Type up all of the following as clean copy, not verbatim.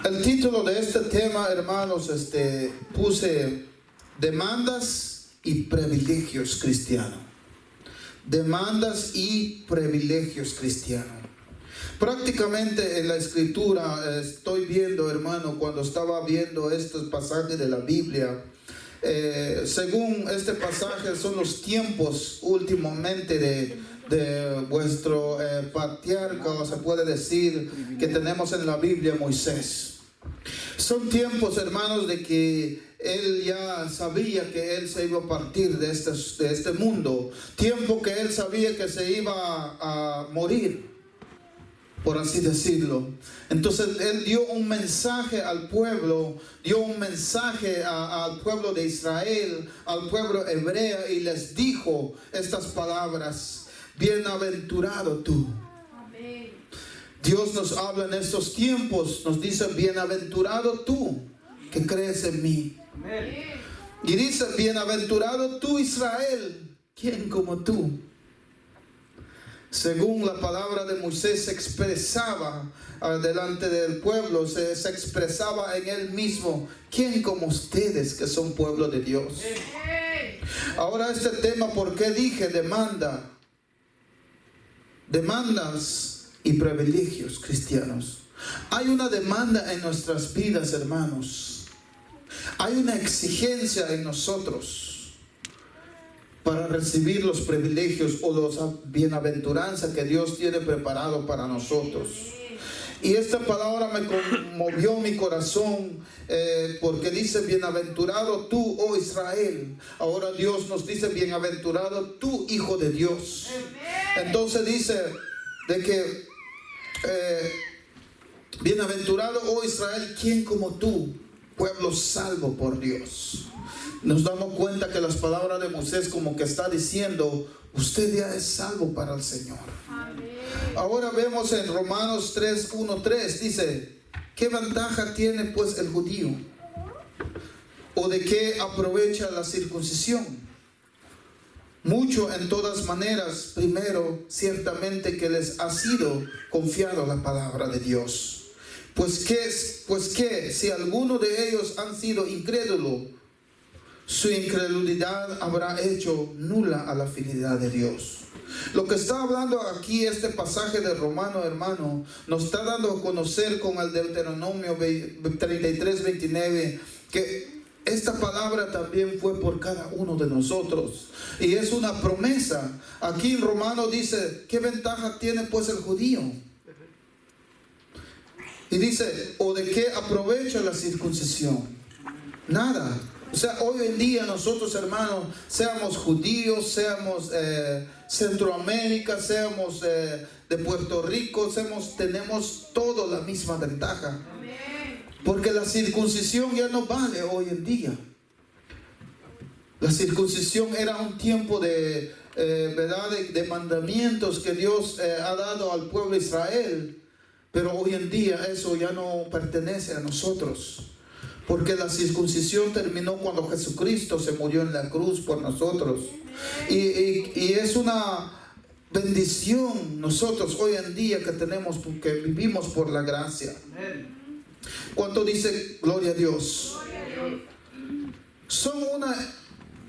El título de este tema, hermanos, puse demandas y privilegios cristianos. Demandas y privilegios cristianos. Prácticamente en la escritura estoy viendo, hermano, cuando estaba viendo estos pasajes de la Biblia, según este pasaje son los tiempos últimamente de vuestro patriarca, o se puede decir, que tenemos en la Biblia, Moisés. Son tiempos, hermanos, de que él ya sabía que él se iba a partir de este mundo. Tiempo que él sabía que se iba a morir, por así decirlo. Entonces él dio un mensaje al pueblo, dio un mensaje al pueblo de Israel, al pueblo hebreo, y les dijo estas palabras: bienaventurado tú. Dios nos habla en estos tiempos, nos dice: bienaventurado tú que crees en mí. Y dice: bienaventurado tú, Israel, ¿quién como tú? Según la palabra de Moisés se expresaba delante del pueblo, se expresaba en él mismo: ¿quién como ustedes que son pueblo de Dios? Ahora este tema, ¿por qué dije demanda? Demandas y privilegios cristianos. Hay una demanda en nuestras vidas, hermanos. Hay una exigencia en nosotros para recibir los privilegios o las bienaventuranzas que Dios tiene preparado para nosotros. Y esta palabra me conmovió mi corazón, porque dice: bienaventurado tú, oh Israel. Ahora Dios nos dice: bienaventurado tú, hijo de Dios. Entonces dice de que bienaventurado, oh Israel, ¿quién como tú, pueblo salvo por Dios? Nos damos cuenta que las palabras de Moisés como que está diciendo: usted ya es salvo para el Señor. Amén. Ahora vemos en Romanos 3:1-3, dice: ¿qué ventaja tiene pues el judío? ¿O de qué aprovecha la circuncisión? Mucho en todas maneras. Primero, ciertamente que les ha sido confiado la palabra de Dios. Pues que si alguno de ellos han sido incrédulo, su incredulidad habrá hecho nula a la fidelidad de Dios. Lo que está hablando aquí este pasaje de Romano, hermano, nos está dando a conocer con el Deuteronomio 33:29 que esta palabra también fue por cada uno de nosotros. Y es una promesa. Aquí en Romano dice: ¿qué ventaja tiene pues el judío? Y dice: ¿o de qué aprovecha la circuncisión? Nada. O sea, hoy en día nosotros, hermanos, seamos judíos, seamos Centroamérica, seamos de Puerto Rico, tenemos toda la misma ventaja. Porque la circuncisión ya no vale hoy en día. La circuncisión era un tiempo de mandamientos que Dios ha dado al pueblo de Israel. Pero hoy en día eso ya no pertenece a nosotros. Porque la circuncisión terminó cuando Jesucristo se murió en la cruz por nosotros. Y es una bendición nosotros hoy en día que tenemos, porque vivimos por la gracia. ¿Cuánto dice gloria a Dios? Son una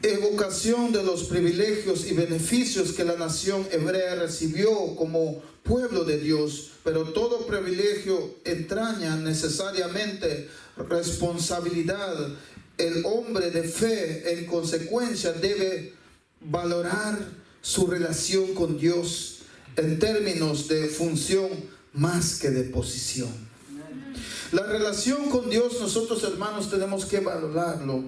evocación de los privilegios y beneficios que la nación hebrea recibió como pueblo de Dios, pero todo privilegio entraña necesariamente responsabilidad. El hombre de fe, en consecuencia, debe valorar su relación con Dios en términos de función más que de posición. La relación con Dios, nosotros, hermanos, tenemos que valorarlo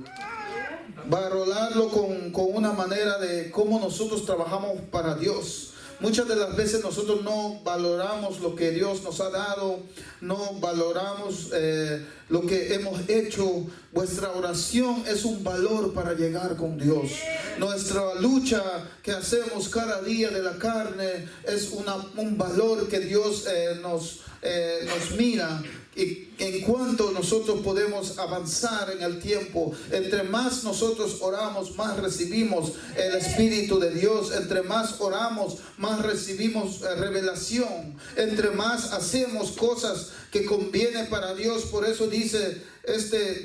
con una manera de cómo nosotros trabajamos para Dios. Muchas de las veces nosotros no valoramos lo que Dios nos ha dado, no valoramos lo que hemos hecho. Vuestra oración es un valor para llegar con Dios. Nuestra lucha que hacemos cada día de la carne es un valor que Dios nos mira. y en cuanto nosotros podemos avanzar en el tiempo, entre más nosotros oramos, más recibimos el Espíritu de Dios. Entre más oramos, más recibimos revelación. Entre más hacemos cosas que convienen para Dios. Por eso dice,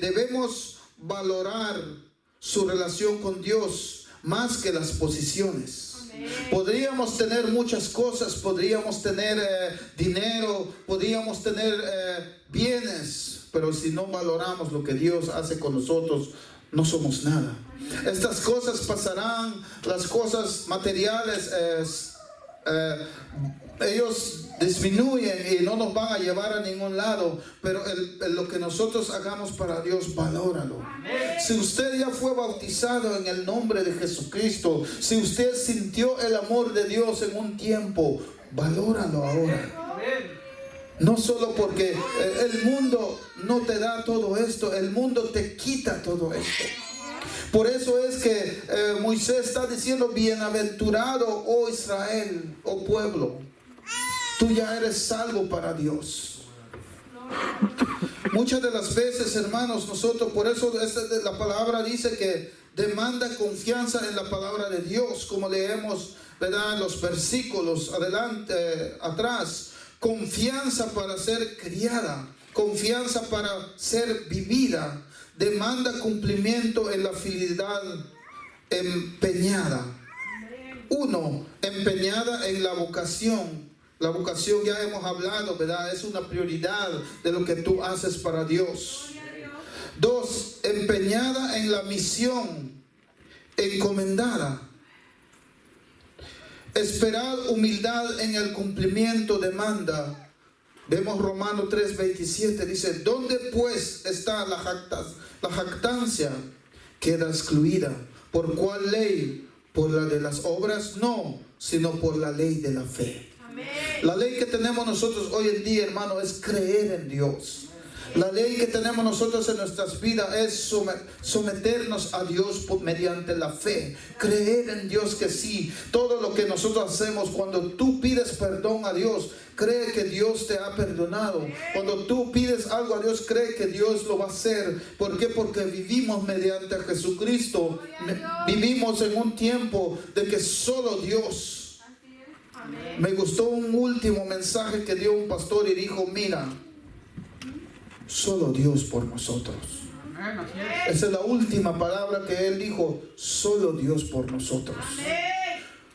debemos valorar su relación con Dios más que las posiciones. Podríamos tener muchas cosas, podríamos tener dinero, podríamos tener bienes, pero si no valoramos lo que Dios hace con nosotros, no somos nada. Estas cosas pasarán, las cosas materiales, ellos disminuyen y no nos van a llevar a ningún lado, pero lo que nosotros hagamos para Dios, valóralo. Si usted ya fue bautizado en el nombre de Jesucristo, si usted sintió el amor de Dios en un tiempo, valóralo ahora. No solo porque el mundo no te da todo esto, el mundo te quita todo esto. Por eso es que Moisés está diciendo, bienaventurado, oh Israel, oh pueblo, tú ya eres salvo para Dios. Muchas de las veces, hermanos, nosotros, por eso la palabra dice que demanda confianza en la palabra de Dios, como leemos, ¿verdad?, en los versículos atrás. Confianza para ser criada, confianza para ser vivida, demanda cumplimiento en la fidelidad empeñada. Uno, empeñada en la vocación. La vocación ya hemos hablado, ¿verdad? Es una prioridad de lo que tú haces para Dios. Dos, empeñada en la misión, encomendada. Esperar humildad en el cumplimiento demanda. Vemos Romanos 3:27, dice, ¿dónde pues está la jactancia? Queda excluida. ¿Por cuál ley? ¿Por la de las obras? No, sino por la ley de la fe. Amén. La ley que tenemos nosotros hoy en día, hermano, es creer en Dios. La ley que tenemos nosotros en nuestras vidas es someternos a Dios mediante la fe. Creer en Dios que sí. Todo lo que nosotros hacemos, cuando tú pides perdón a Dios, cree que Dios te ha perdonado. Cuando tú pides algo a Dios, cree que Dios lo va a hacer. ¿Por qué? Porque vivimos mediante Jesucristo. Vivimos en un tiempo de que solo Dios. Me gustó un último mensaje que dio un pastor y dijo, mira, solo Dios por nosotros. Esa es la última palabra que él dijo, solo Dios por nosotros.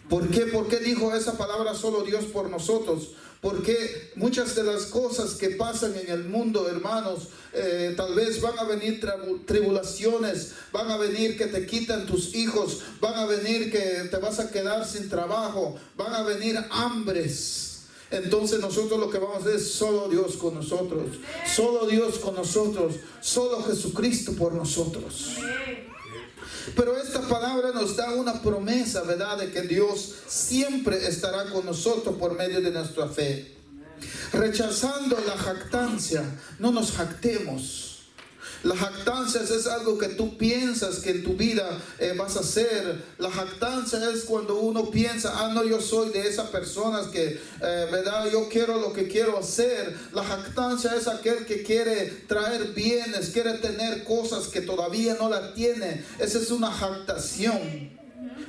¿Por qué? ¿Por qué dijo esa palabra, solo Dios por nosotros? Porque muchas de las cosas que pasan en el mundo, hermanos, tal vez van a venir tribulaciones, van a venir que te quitan tus hijos, van a venir que te vas a quedar sin trabajo, van a venir hambres. Entonces nosotros lo que vamos a hacer es solo Dios con nosotros, solo Dios con nosotros, solo Jesucristo por nosotros. Pero esta palabra nos da una promesa, ¿verdad?, de que Dios siempre estará con nosotros por medio de nuestra fe. Rechazando la jactancia, no nos jactemos. La jactancia es algo que tú piensas que en tu vida vas a hacer. La jactancia es cuando uno piensa, no, yo soy de esas personas que, ¿verdad?, yo quiero lo que quiero hacer. La jactancia es aquel que quiere traer bienes, quiere tener cosas que todavía no la tiene. Esa es una jactación.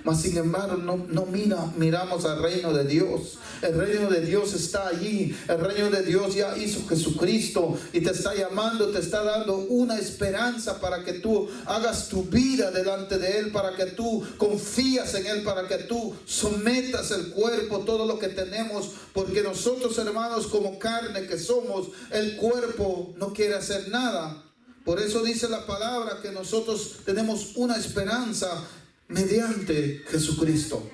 Mas sin embargo no miramos al reino de Dios. El reino de Dios está allí. El reino de Dios ya hizo Jesucristo y te está llamando, te está dando una esperanza para que tú hagas tu vida delante de Él, para que tú confías en Él, para que tú sometas el cuerpo, todo lo que tenemos, porque nosotros, hermanos, como carne que somos, el cuerpo no quiere hacer nada. Por eso dice la palabra que nosotros tenemos una esperanza mediante Jesucristo.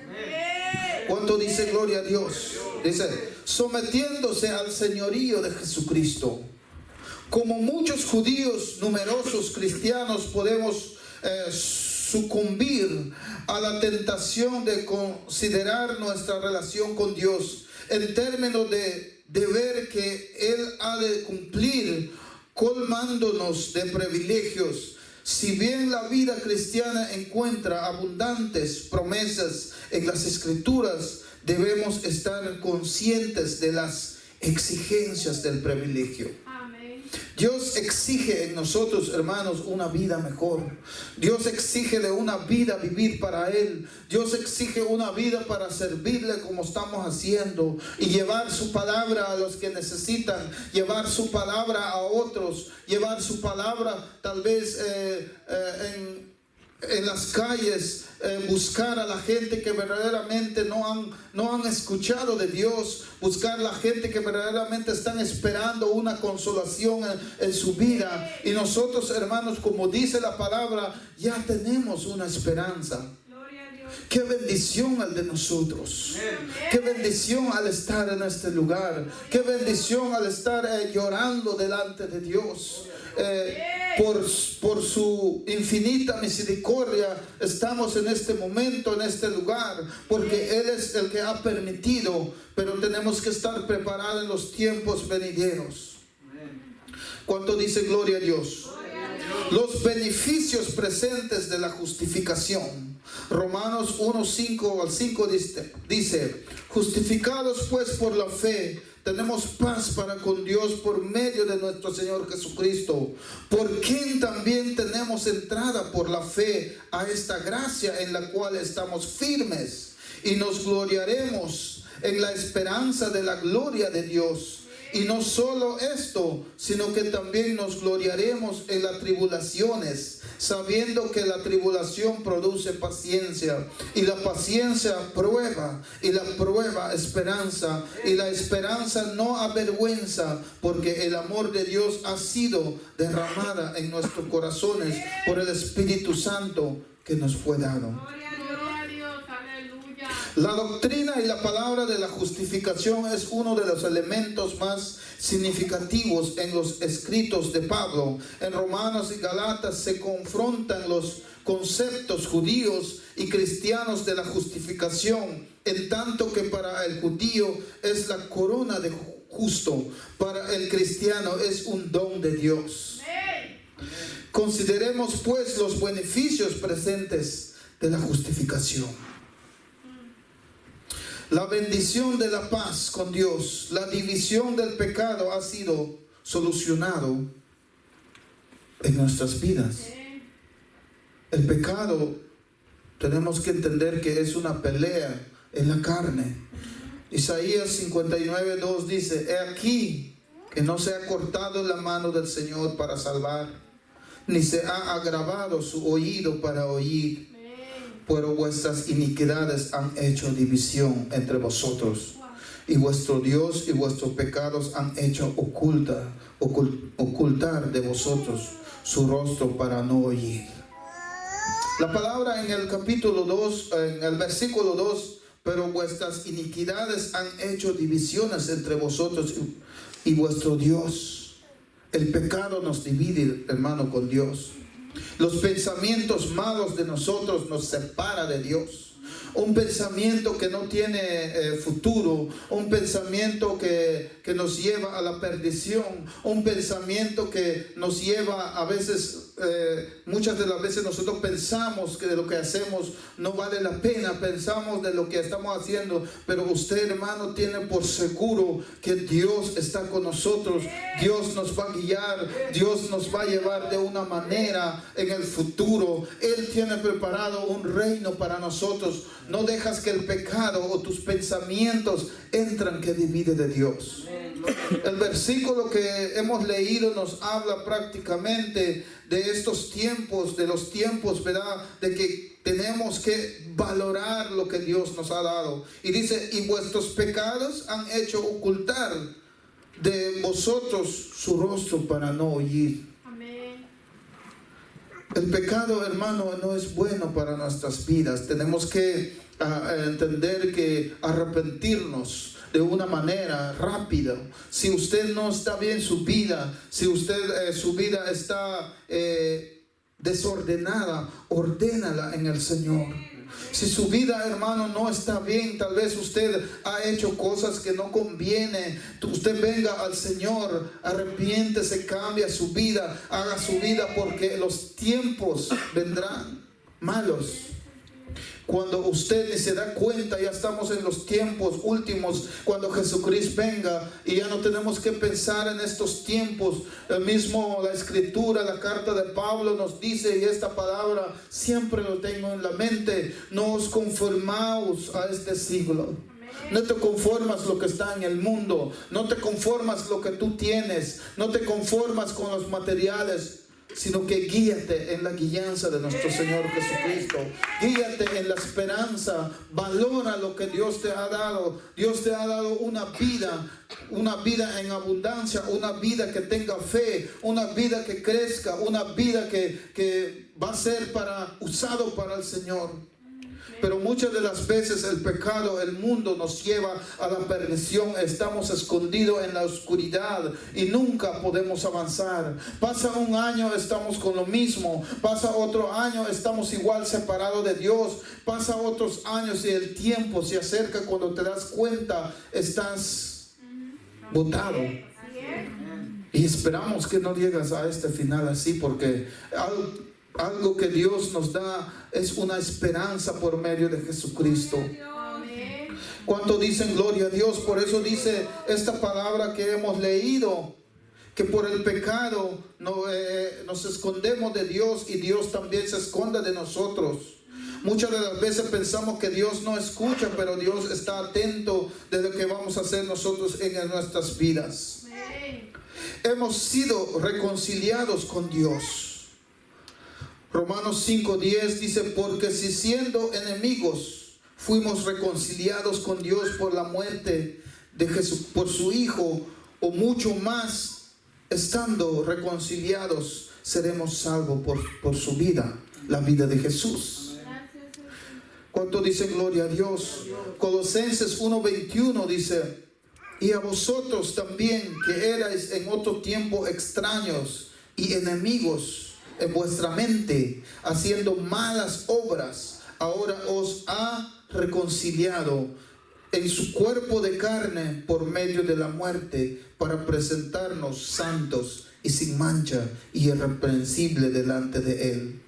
¿Cuánto dice gloria a Dios? Dice, sometiéndose al señorío de Jesucristo. Como muchos judíos, numerosos cristianos, podemos sucumbir a la tentación de considerar nuestra relación con Dios en términos de deber que Él ha de cumplir, colmándonos de privilegios. Si bien la vida cristiana encuentra abundantes promesas en las Escrituras, debemos estar conscientes de las exigencias del privilegio. Amén. Dios exige en nosotros, hermanos, una vida mejor. Dios exige de una vida vivir para Él. Dios exige una vida para servirle como estamos haciendo y llevar su palabra a los que necesitan, llevar su palabra a otros, llevar su palabra tal vez en las calles, buscar a la gente que verdaderamente no han escuchado de Dios, buscar a la gente que verdaderamente están esperando una consolación en su vida. Y nosotros, hermanos, como dice la palabra, ya tenemos una esperanza. Qué bendición al de nosotros. Qué bendición al estar en este lugar. Qué bendición al estar llorando delante de Dios. Por su infinita misericordia estamos en este momento, en este lugar, porque Él es el que ha permitido, pero tenemos que estar preparados en los tiempos venideros. ¿Cuánto dice gloria a Dios? Los beneficios presentes de la justificación. Romanos 1:5 al 5 dice: justificados pues por la fe, tenemos paz para con Dios por medio de nuestro Señor Jesucristo, por quien también tenemos entrada por la fe a esta gracia en la cual estamos firmes, y nos gloriaremos en la esperanza de la gloria de Dios. Y no solo esto, sino que también nos gloriaremos en las tribulaciones, sabiendo que la tribulación produce paciencia, y la paciencia prueba, y la prueba esperanza, y la esperanza no avergüenza, porque el amor de Dios ha sido derramada en nuestros corazones por el Espíritu Santo que nos fue dado. La doctrina y la palabra de la justificación es uno de los elementos más significativos en los escritos de Pablo. En Romanos y Galatas se confrontan los conceptos judíos y cristianos de la justificación, en tanto que para el judío es la corona de justo, para el cristiano es un don de Dios. Consideremos pues los beneficios presentes de la justificación. La bendición de la paz con Dios, la división del pecado ha sido solucionado en nuestras vidas. El pecado, tenemos que entender que es una pelea en la carne. Isaías 59:2 dice: he aquí que no se ha cortado la mano del Señor para salvar, ni se ha agravado su oído para oír. Pero vuestras iniquidades han hecho división entre vosotros, y vuestro Dios y vuestros pecados han hecho ocultar de vosotros su rostro para no oír. La palabra en el capítulo 2, en el versículo 2, pero vuestras iniquidades han hecho divisiones entre vosotros y vuestro Dios. El pecado nos divide, hermano, con Dios. Los pensamientos malos de nosotros nos separa de Dios. Un pensamiento que no tiene futuro, un pensamiento que nos lleva a la perdición, un pensamiento que nos lleva a veces, muchas de las veces nosotros pensamos que de lo que hacemos no vale la pena, pensamos de lo que estamos haciendo, pero usted, hermano, tiene por seguro que Dios está con nosotros, Dios nos va a guiar, Dios nos va a llevar de una manera en el futuro. Él tiene preparado un reino para nosotros. No dejas que el pecado o tus pensamientos entran que divide de Dios. El versículo que hemos leído nos habla prácticamente de estos tiempos, de los tiempos, ¿verdad? De que tenemos que valorar lo que Dios nos ha dado. Y dice: y vuestros pecados han hecho ocultar de vosotros su rostro para no oír. El pecado, hermano, no es bueno para nuestras vidas. Tenemos que entender que arrepentirnos de una manera rápida. Si usted no está bien su vida, si usted su vida está desordenada, ordénala en el Señor. Si su vida, hermano, no está bien, tal vez usted ha hecho cosas que no conviene, usted venga al Señor, arrepiéntese, cambia su vida, haga su vida, porque los tiempos vendrán malos. Cuando usted ni se da cuenta, ya estamos en los tiempos últimos, cuando Jesucristo venga, y ya no tenemos que pensar en estos tiempos. El mismo, la escritura, la carta de Pablo nos dice, y esta palabra siempre lo tengo en la mente: no os conformaos a este siglo. No te conformas lo que está en el mundo, no te conformas lo que tú tienes, no te conformas con los materiales, sino que guíate en la guianza de nuestro Señor Jesucristo. Guíate en la esperanza. Valora lo que Dios te ha dado. Dios te ha dado una vida en abundancia, una vida que tenga fe, una vida que crezca, una vida que va a ser usado para el Señor. Pero muchas de las veces el pecado, el mundo nos lleva a la perdición. Estamos escondidos en la oscuridad y nunca podemos avanzar. Pasa un año, estamos con lo mismo. Pasa otro año, estamos igual separados de Dios. Pasa otros años y el tiempo se acerca. Cuando te das cuenta, estás botado. Y esperamos que no llegues a este final así, porque algo que Dios nos da es una esperanza por medio de Jesucristo. ¿Cuánto dicen gloria a Dios? Por eso dice esta palabra que hemos leído, que por el pecado nos escondemos de Dios y Dios también se esconde de nosotros. Muchas de las veces pensamos que Dios no escucha, pero Dios está atento de lo que vamos a hacer nosotros en nuestras vidas. Hemos sido reconciliados con Dios. Romanos 5:10 dice: porque si siendo enemigos fuimos reconciliados con Dios por la muerte de Jesús, por su Hijo, o mucho más, estando reconciliados, seremos salvos por su vida, la vida de Jesús. ¿Cuánto dicen gloria a Dios? Colosenses 1:21 dice: y a vosotros también, que erais en otro tiempo extraños y enemigos en vuestra mente, haciendo malas obras, ahora os ha reconciliado en su cuerpo de carne por medio de la muerte, para presentarnos santos y sin mancha y irreprensible delante de Él.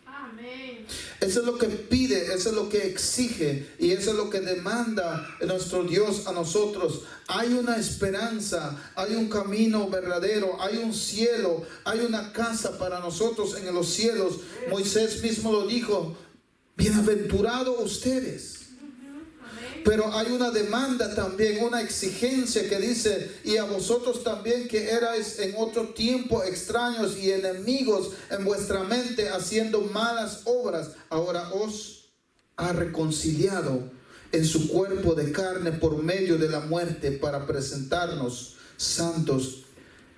Eso es lo que pide, eso es lo que exige, y eso es lo que demanda nuestro Dios a nosotros. Hay una esperanza, hay un camino verdadero, hay un cielo, hay una casa para nosotros en los cielos. Moisés mismo lo dijo: bienaventurados ustedes. Pero hay una demanda también, una exigencia que dice: y a vosotros también, que erais en otro tiempo extraños y enemigos en vuestra mente, haciendo malas obras, ahora os ha reconciliado en su cuerpo de carne por medio de la muerte, para presentarnos santos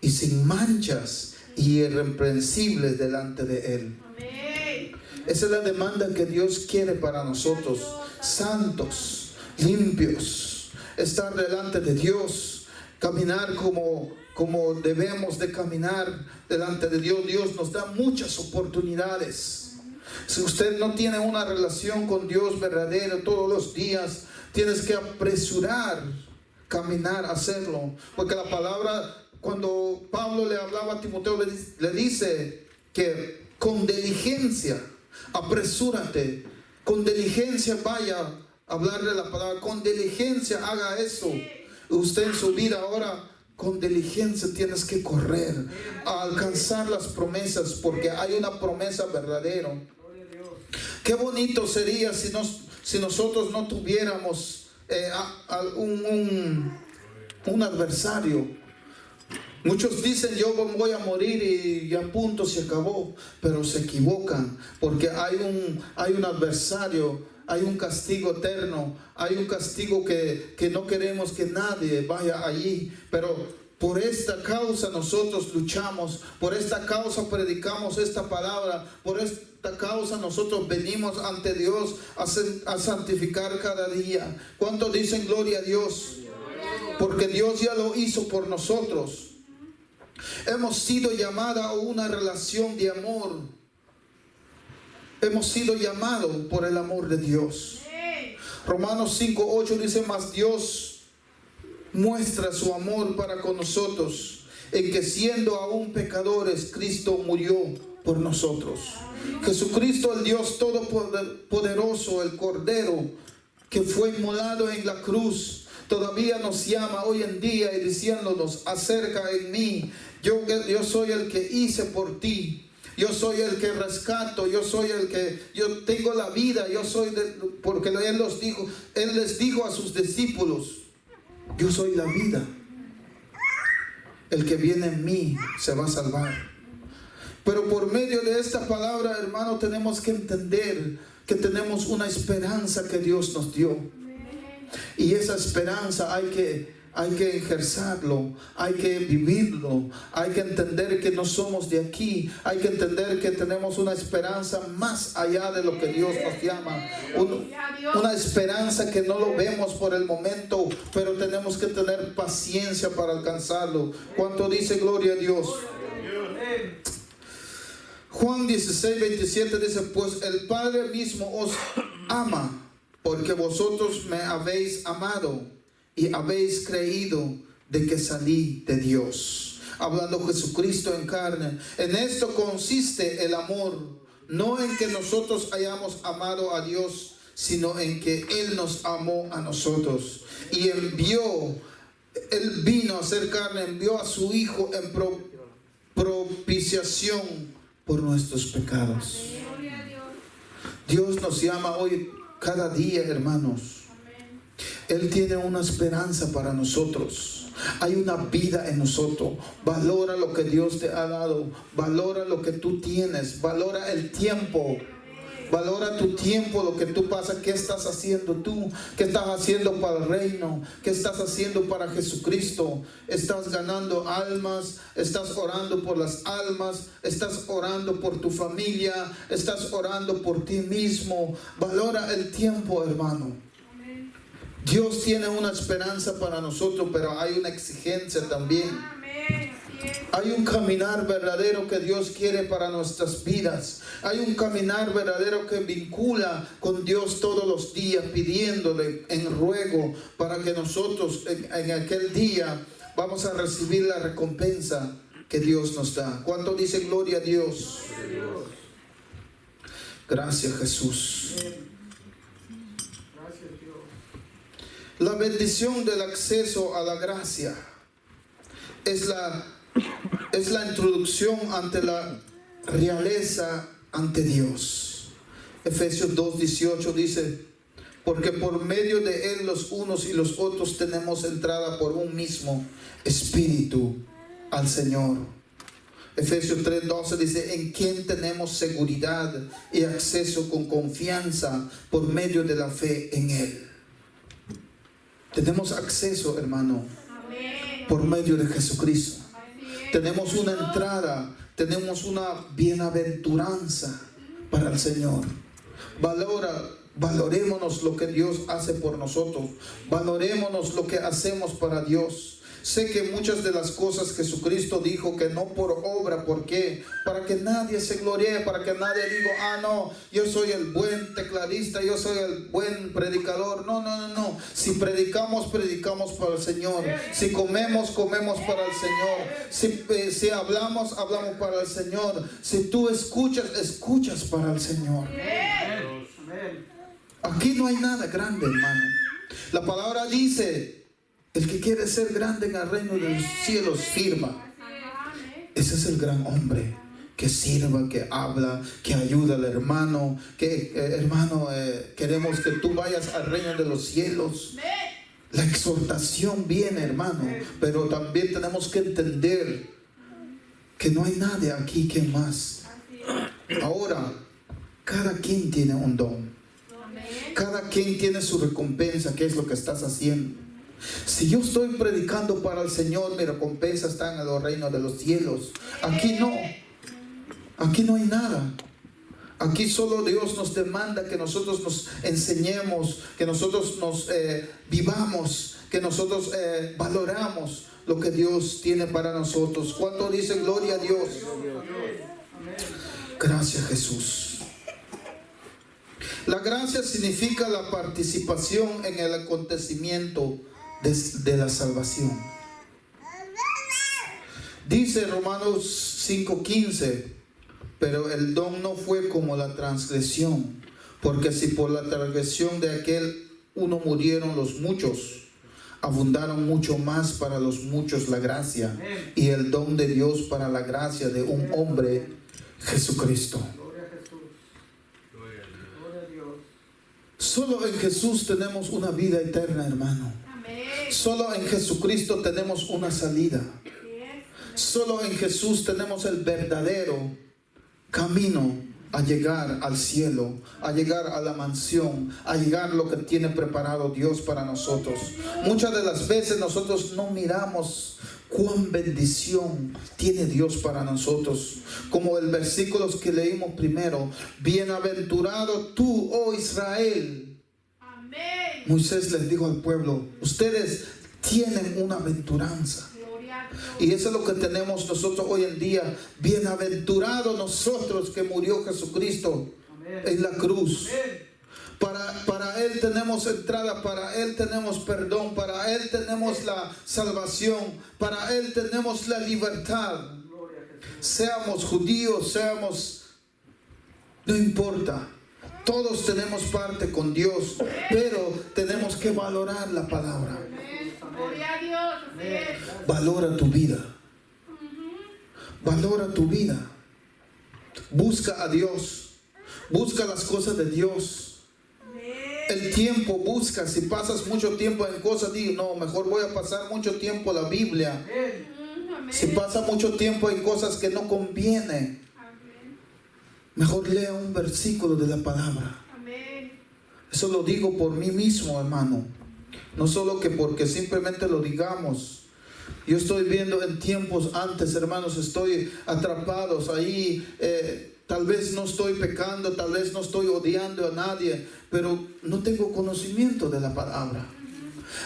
y sin manchas y irreprensibles delante de Él. Esa es la demanda que Dios quiere para nosotros: santos, limpios, estar delante de Dios, caminar como debemos de caminar delante de Dios. Dios nos da muchas oportunidades. Si usted no tiene una relación con Dios verdadera todos los días, tienes que apresurar, caminar, hacerlo. Porque la palabra, cuando Pablo le hablaba a Timoteo, le dice que con diligencia, apresúrate, con diligencia vaya hablarle la palabra, con diligencia haga eso. Usted en su vida ahora, con diligencia tienes que correr a alcanzar las promesas, porque hay una promesa verdadera. Qué bonito sería si nosotros no tuviéramos un adversario. Muchos dicen: yo voy a morir y a punto se acabó, pero se equivocan, porque hay un adversario. Hay un castigo eterno, hay un castigo que no queremos que nadie vaya allí, pero por esta causa nosotros luchamos, por esta causa predicamos esta palabra, por esta causa nosotros venimos ante Dios a santificar cada día. ¿Cuántos dicen gloria a Dios? Porque Dios ya lo hizo por nosotros. Hemos sido llamados a una relación de amor. Hemos sido llamados por el amor de Dios. Romanos 5:8 dice: mas Dios muestra su amor para con nosotros, en que siendo aún pecadores, Cristo murió por nosotros. Jesucristo, el Dios Todopoderoso, el Cordero que fue inmolado en la cruz, todavía nos llama hoy en día y diciéndonos: acerca en mí, yo soy el que hice por ti. Yo soy el que rescato, yo soy el que, yo tengo la vida, yo soy, porque Él les dijo a sus discípulos: yo soy la vida. El que viene en mí se va a salvar. Pero por medio de esta palabra, hermano, tenemos que entender que tenemos una esperanza que Dios nos dio. Y esa esperanza hay que ejercerlo, hay que vivirlo, hay que entender que no somos de aquí, hay que entender que tenemos una esperanza más allá de lo que Dios nos llama, una esperanza que no lo vemos por el momento, pero tenemos que tener paciencia para alcanzarlo. ¿Cuánto dice gloria a Dios? Juan 16:27 dice: pues el Padre mismo os ama, porque vosotros me habéis amado y habéis creído de que salí de Dios. Hablando Jesucristo en carne. En esto consiste el amor, no en que nosotros hayamos amado a Dios, sino en que Él nos amó a nosotros y Él vino a ser carne, envió a su Hijo en propiciación por nuestros pecados. Dios nos llama hoy cada día, hermanos. Él tiene una esperanza para nosotros. Hay una vida en nosotros. Valora lo que Dios te ha dado. Valora lo que tú tienes. Valora el tiempo. Valora tu tiempo, lo que tú pasas. ¿Qué estás haciendo tú? ¿Qué estás haciendo para el reino? ¿Qué estás haciendo para Jesucristo? ¿Estás ganando almas? ¿Estás orando por las almas? ¿Estás orando por tu familia? ¿Estás orando por ti mismo? Valora el tiempo, hermano. Dios tiene una esperanza para nosotros, pero hay una exigencia también. Hay un caminar verdadero que Dios quiere para nuestras vidas. Hay un caminar verdadero que vincula con Dios todos los días, pidiéndole en ruego para que nosotros en aquel día vamos a recibir la recompensa que Dios nos da. ¿Cuánto dice gloria a Dios? Gracias, Jesús. La bendición del acceso a la gracia es la introducción ante la realeza ante Dios. Efesios 2:18 dice: porque por medio de Él los unos y los otros tenemos entrada por un mismo Espíritu al Señor. Efesios 3:12 dice: en quien tenemos seguridad y acceso con confianza por medio de la fe en Él. Tenemos acceso, hermano, por medio de Jesucristo. Tenemos una entrada, tenemos una bienaventuranza para el Señor. Valorémonos lo que Dios hace por nosotros. Valorémonos lo que hacemos para Dios. Sé que muchas de las cosas Jesucristo dijo que no por obra. ¿Por qué? Para que nadie se gloríe, para que nadie diga: ah, no, yo soy el buen tecladista, yo soy el buen predicador. No. Si predicamos, predicamos para el Señor. Si comemos, comemos para el Señor. Si hablamos, hablamos para el Señor. Si tú escuchas, escuchas para el Señor. Aquí no hay nada grande, hermano. La palabra dice: el que quiere ser grande en el reino de los cielos, sirva. Ese es el gran hombre que sirva, que habla, que ayuda al hermano. Queremos que tú vayas al reino de los cielos. La exhortación viene, hermano, pero también tenemos que entender que no hay nadie aquí que más. Ahora, cada quien tiene un don. Cada quien tiene su recompensa. ¿Qué es lo que estás haciendo? Si yo estoy predicando para el Señor, mi recompensa está en el reino de los cielos. Aquí no hay nada. Aquí solo Dios nos demanda que nosotros nos enseñemos, que nosotros nos vivamos, que nosotros valoramos lo que Dios tiene para nosotros. ¿Cuánto dice gloria a Dios? Gracias, Jesús. La gracia significa la participación en el acontecimiento de la salvación. Dice Romanos 5:15: pero el don no fue como la transgresión, porque si por la transgresión de aquel uno murieron los muchos, abundaron mucho más para los muchos la gracia y el don de Dios para la gracia de un hombre, Jesucristo. Solo en Jesús tenemos una vida eterna, hermano. Solo en Jesucristo tenemos una salida. Solo en Jesús tenemos el verdadero camino a llegar al cielo, a llegar a la mansión, a llegar a lo que tiene preparado Dios para nosotros. Muchas de las veces nosotros no miramos cuán bendición tiene Dios para nosotros. Como el versículo que leímos primero: bienaventurado tú, oh Israel. Amén. Moisés les dijo al pueblo: ustedes tienen una aventuranza. Y eso es lo que tenemos nosotros hoy en día. Bienaventurados nosotros que murió Jesucristo en la cruz. Para Él tenemos entrada, para Él tenemos perdón, para Él tenemos la salvación, para Él tenemos la libertad. Seamos judíos, no importa. Todos tenemos parte con Dios, pero tenemos que valorar la palabra. Valora tu vida. Valora tu vida. Busca a Dios. Busca las cosas de Dios. El tiempo busca. Si pasas mucho tiempo en cosas, di: no, mejor voy a pasar mucho tiempo en la Biblia. Si pasa mucho tiempo en cosas que no conviene, mejor lea un versículo de la palabra. Eso lo digo por mí mismo, hermano. No solo que porque simplemente lo digamos. Yo estoy viendo en tiempos antes, hermanos, estoy atrapados ahí. Tal vez no estoy pecando, tal vez no estoy odiando a nadie, pero no tengo conocimiento de la palabra.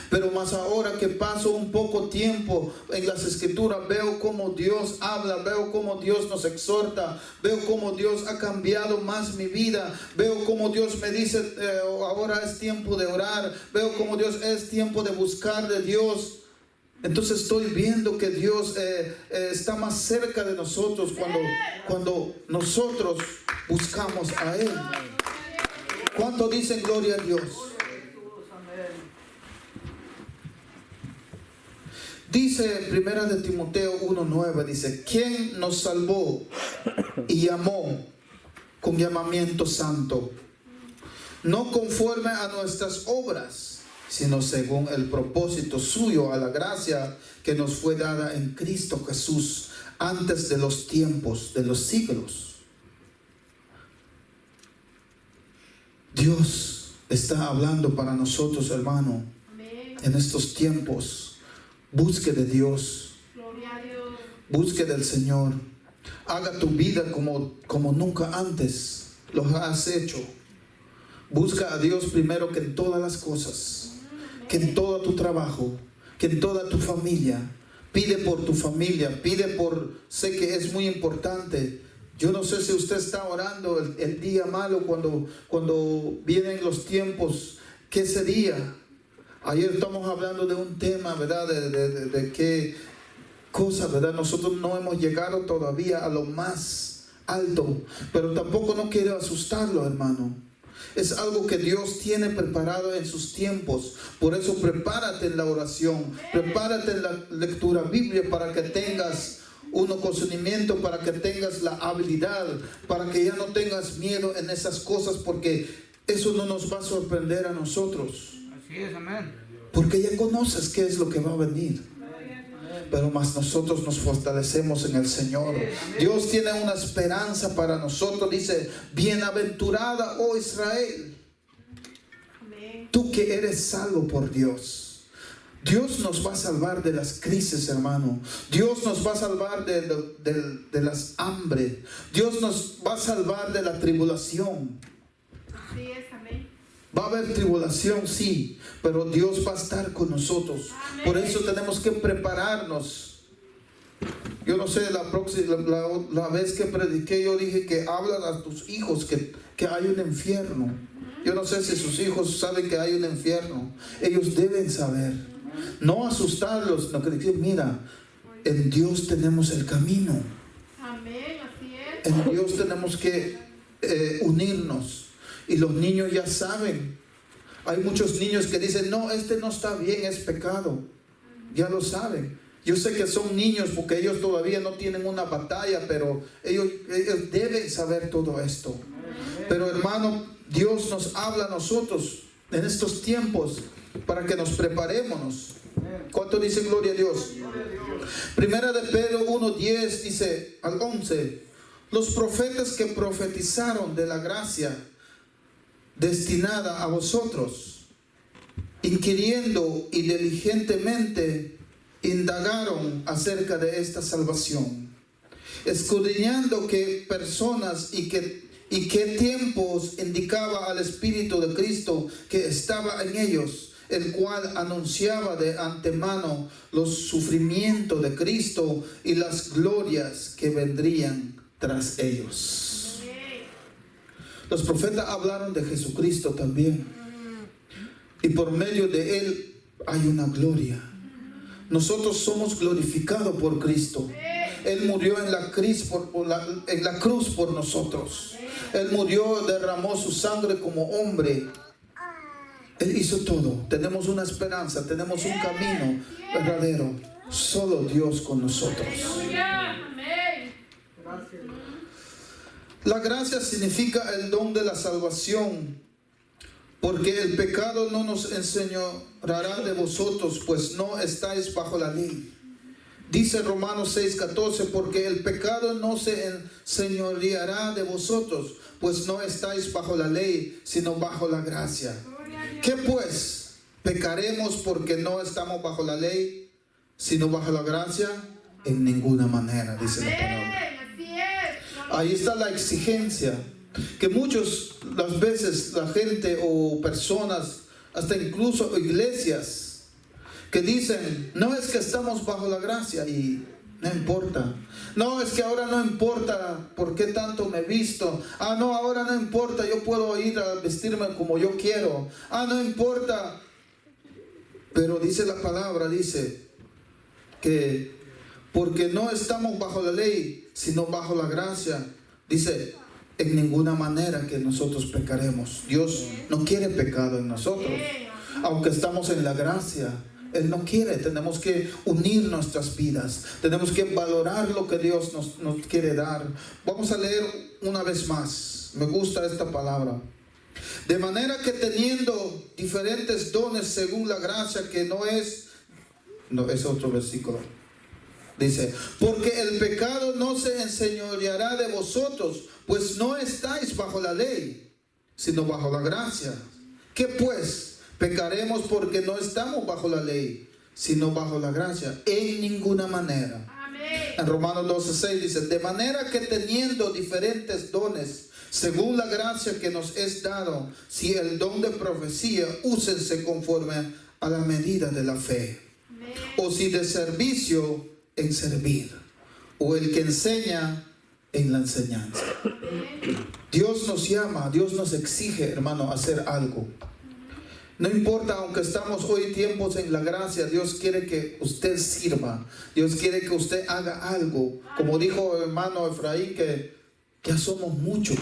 Pero más ahora que paso un poco tiempo en las escrituras, veo cómo Dios habla, veo cómo Dios nos exhorta, veo cómo Dios ha cambiado más mi vida, veo cómo Dios me dice: ahora es tiempo de orar, veo cómo Dios es tiempo de buscar de Dios. Entonces estoy viendo que Dios está más cerca de nosotros cuando nosotros buscamos a Él. ¿Cuánto dicen gloria a Dios? Dice 1 Timoteo 1:9, dice: ¿quién nos salvó y llamó con llamamiento santo? No conforme a nuestras obras, sino según el propósito suyo, a la gracia que nos fue dada en Cristo Jesús antes de los tiempos de los siglos. Dios está hablando para nosotros, hermano, en estos tiempos. Busque de Dios. Busque del Señor. Haga tu vida como nunca antes lo has hecho. Busca a Dios primero que en todas las cosas, que en todo tu trabajo, que en toda tu familia. Pide por tu familia, sé que es muy importante. Yo no sé si usted está orando el día malo cuando vienen los tiempos. ¿Qué sería? Ayer estamos hablando de un tema, ¿verdad? De qué cosa, ¿verdad? Nosotros no hemos llegado todavía a lo más alto, pero tampoco no quiero asustarlo, hermano. Es algo que Dios tiene preparado en sus tiempos. Por eso prepárate en la oración, prepárate en la lectura bíblica para que tengas un conocimiento, para que tengas la habilidad, para que ya no tengas miedo en esas cosas, porque eso no nos va a sorprender a nosotros. Así es, amén. Porque ya conoces qué es lo que va a venir. Pero más nosotros nos fortalecemos en el Señor. Dios tiene una esperanza para nosotros. Dice: bienaventurada, oh Israel, tú que eres salvo por Dios. Dios nos va a salvar de las crisis, hermano. Dios nos va a salvar de las hambre. Dios nos va a salvar de la tribulación. Así es, amén. Va a haber tribulación, sí, pero Dios va a estar con nosotros. Amén. Por eso tenemos que prepararnos. Yo no sé, la vez que prediqué, yo dije que hablan a tus hijos que hay un infierno. Yo no sé si sus hijos saben que hay un infierno. Ellos deben saber. No asustarlos, no que decir: mira, en Dios tenemos el camino. Amén. En Dios tenemos que unirnos. Y los niños ya saben. Hay muchos niños que dicen, no, este no está bien, es pecado. Ya lo saben. Yo sé que son niños porque ellos todavía no tienen una batalla, pero ellos deben saber todo esto. Pero hermano, Dios nos habla a nosotros en estos tiempos para que nos preparemos. ¿Cuánto dice gloria a Dios? Primera de Pedro 1:10 dice al 11: los profetas que profetizaron de la gracia destinada a vosotros, inquiriendo y diligentemente indagaron acerca de esta salvación, escudriñando qué personas y qué tiempos indicaba al Espíritu de Cristo que estaba en ellos, el cual anunciaba de antemano los sufrimientos de Cristo y las glorias que vendrían tras ellos. Los profetas hablaron de Jesucristo también, y por medio de Él hay una gloria. Nosotros somos glorificados por Cristo. Él murió en la cruz por nosotros. Él murió, derramó su sangre como hombre. Él hizo todo. Tenemos una esperanza, tenemos un camino verdadero. Solo Dios con nosotros. La gracia significa el don de la salvación, porque el pecado no nos enseñoreará de vosotros, pues no estáis bajo la ley. Dice Romanos 6:14, porque el pecado no se enseñoreará de vosotros, pues no estáis bajo la ley, sino bajo la gracia. ¿Qué pues? ¿Pecaremos porque no estamos bajo la ley, sino bajo la gracia? En ninguna manera, dice la palabra. Ahí está la exigencia, que muchas las veces la gente o personas, hasta incluso iglesias, que dicen, no es que estamos bajo la gracia y no importa. No, es que ahora no importa por qué tanto me he visto. Ah, no, ahora no importa, yo puedo ir a vestirme como yo quiero. Ah, no importa. Pero dice la palabra, dice que porque no estamos bajo la ley, sino bajo la gracia. Dice, en ninguna manera que nosotros pecaremos. Dios no quiere pecado en nosotros. Aunque estamos en la gracia, Él no quiere. Tenemos que unir nuestras vidas. Tenemos que valorar lo que Dios nos quiere dar. Vamos a leer una vez más. Me gusta esta palabra. De manera que teniendo diferentes dones según la gracia que no es otro versículo. Dice, porque el pecado no se enseñoreará de vosotros, pues no estáis bajo la ley, sino bajo la gracia. ¿Qué pues? Pecaremos porque no estamos bajo la ley, sino bajo la gracia. En ninguna manera. Amén. En Romanos 12:6 dice, de manera que teniendo diferentes dones, según la gracia que nos es dado, si el don de profecía, úsense conforme a la medida de la fe. Amén. O si de servicio, en servir, o el que enseña, en la enseñanza. Dios nos llama, Dios nos exige, hermano, hacer algo. No importa, aunque estamos hoy tiempos en la gracia, Dios quiere que usted sirva. Dios quiere que usted haga algo. Como dijo hermano Efraín, que ya somos muchos.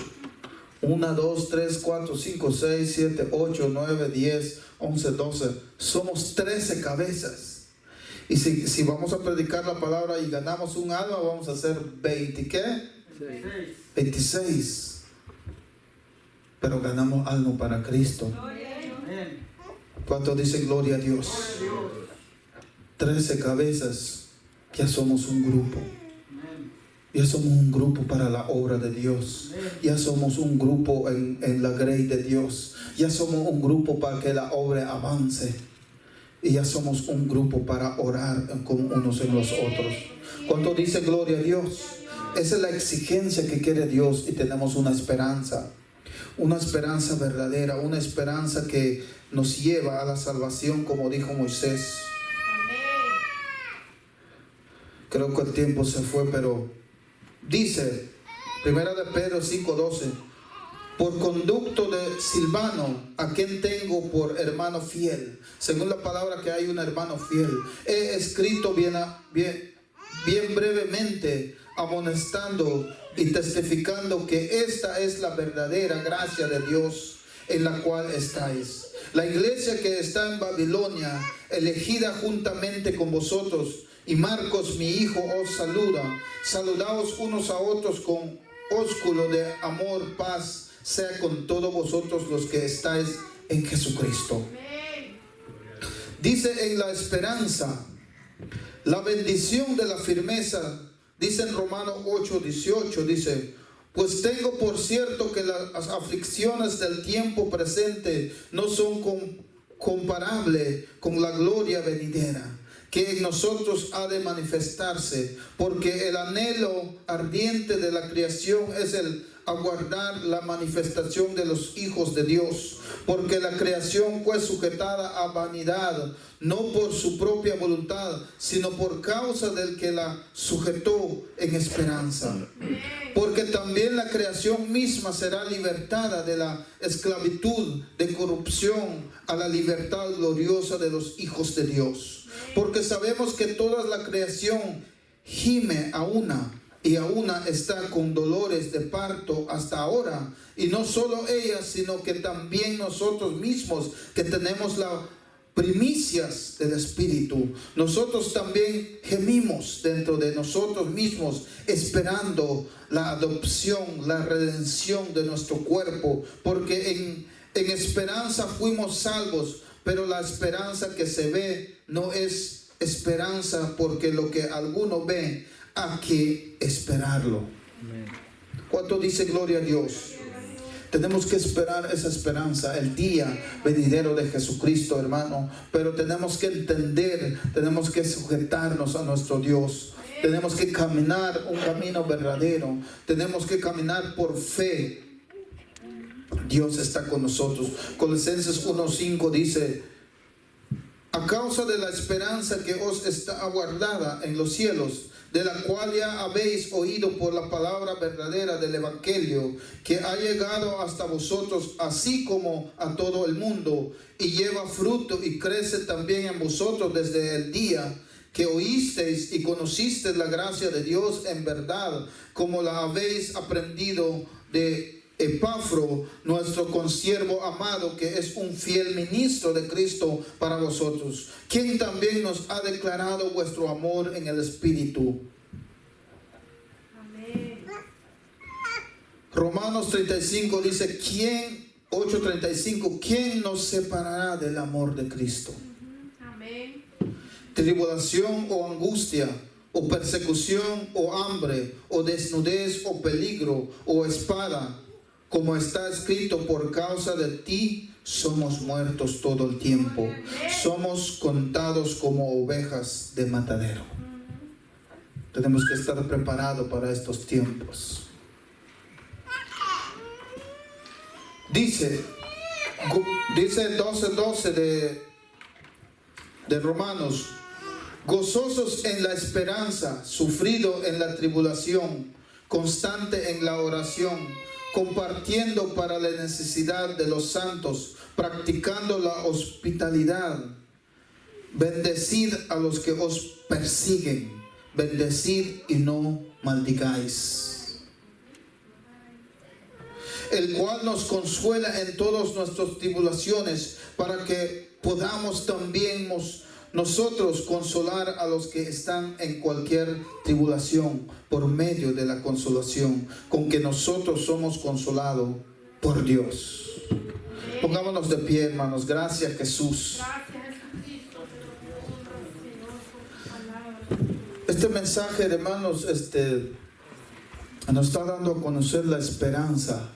1, 2, 3, 4, 5, 6, 7, 8, 9, 10, 11, 12. Somos 13 cabezas. Y si vamos a predicar la palabra y ganamos un alma, vamos a hacer 20, ¿qué? 26. Pero ganamos algo para Cristo. ¿Cuánto dice gloria a Dios? 13 cabezas. Ya somos un grupo. Ya somos un grupo para la obra de Dios. Ya somos un grupo en la grey de Dios. Ya somos un grupo para que la obra avance. Y ya somos un grupo para orar con unos en los otros. ¿Cuánto dice gloria a Dios? Esa es la exigencia que quiere Dios, y tenemos una esperanza verdadera, una esperanza que nos lleva a la salvación, como dijo Moisés. Creo que el tiempo se fue, pero dice, primera de Pedro 5:12, por conducto de Silvano, a quien tengo por hermano fiel. Según la palabra que hay un hermano fiel. He escrito bien brevemente, amonestando y testificando que esta es la verdadera gracia de Dios en la cual estáis. La iglesia que está en Babilonia, elegida juntamente con vosotros, y Marcos mi hijo os saluda. Saludaos unos a otros con ósculo de amor, paz sea con todos vosotros los que estáis en Jesucristo. Dice en la esperanza, la bendición de la firmeza, dice en Romanos 8:18, dice: pues tengo por cierto que las aflicciones del tiempo presente no son comparables con la gloria venidera, que en nosotros ha de manifestarse, porque el anhelo ardiente de la creación es el aguardar la manifestación de los hijos de Dios, porque la creación fue sujetada a vanidad, no por su propia voluntad, sino por causa del que la sujetó en esperanza. Porque también la creación misma será libertada de la esclavitud de corrupción a la libertad gloriosa de los hijos de Dios. Porque sabemos que toda la creación gime a una y a una está con dolores de parto hasta ahora. Y no solo ella, sino que también nosotros mismos, que tenemos las primicias del Espíritu, nosotros también gemimos dentro de nosotros mismos, esperando la adopción, la redención de nuestro cuerpo. Porque en esperanza fuimos salvos, pero la esperanza que se ve no es esperanza, porque lo que alguno ve hay que esperarlo. ¿Cuánto dice gloria a Dios? Tenemos que esperar esa esperanza, el día venidero de Jesucristo, hermano. Pero tenemos que entender, tenemos que sujetarnos a nuestro Dios. Tenemos que caminar un camino verdadero. Tenemos que caminar por fe. Dios está con nosotros. Colosenses 1:5 dice: a causa de la esperanza que os está aguardada en los cielos, de la cual ya habéis oído por la palabra verdadera del Evangelio, que ha llegado hasta vosotros, así como a todo el mundo, y lleva fruto y crece también en vosotros desde el día que oísteis y conocisteis la gracia de Dios en verdad, como la habéis aprendido de Epafro, nuestro consiervo amado, que es un fiel ministro de Cristo para vosotros, quien también nos ha declarado vuestro amor en el Espíritu. Amén. Romanos 35 dice: 8:35, ¿quién nos separará del amor de Cristo? Amén. Tribulación o angustia, o persecución, o hambre, o desnudez, o peligro, o espada. Como está escrito, por causa de ti somos muertos todo el tiempo. Somos contados como ovejas de matadero. Tenemos que estar preparados para estos tiempos. Dice 12:12 de Romanos: gozosos en la esperanza, sufrido en la tribulación, constante en la oración, compartiendo para la necesidad de los santos, practicando la hospitalidad. Bendecid a los que os persiguen, bendecid y no maldigáis. El cual nos consuela en todas nuestras tribulaciones, para que podamos también nosotros consolar a los que están en cualquier tribulación, por medio de la consolación con que nosotros somos consolados por Dios. Pongámonos de pie, hermanos. Gracias, Jesús. Este mensaje, hermanos, nos está dando a conocer la esperanza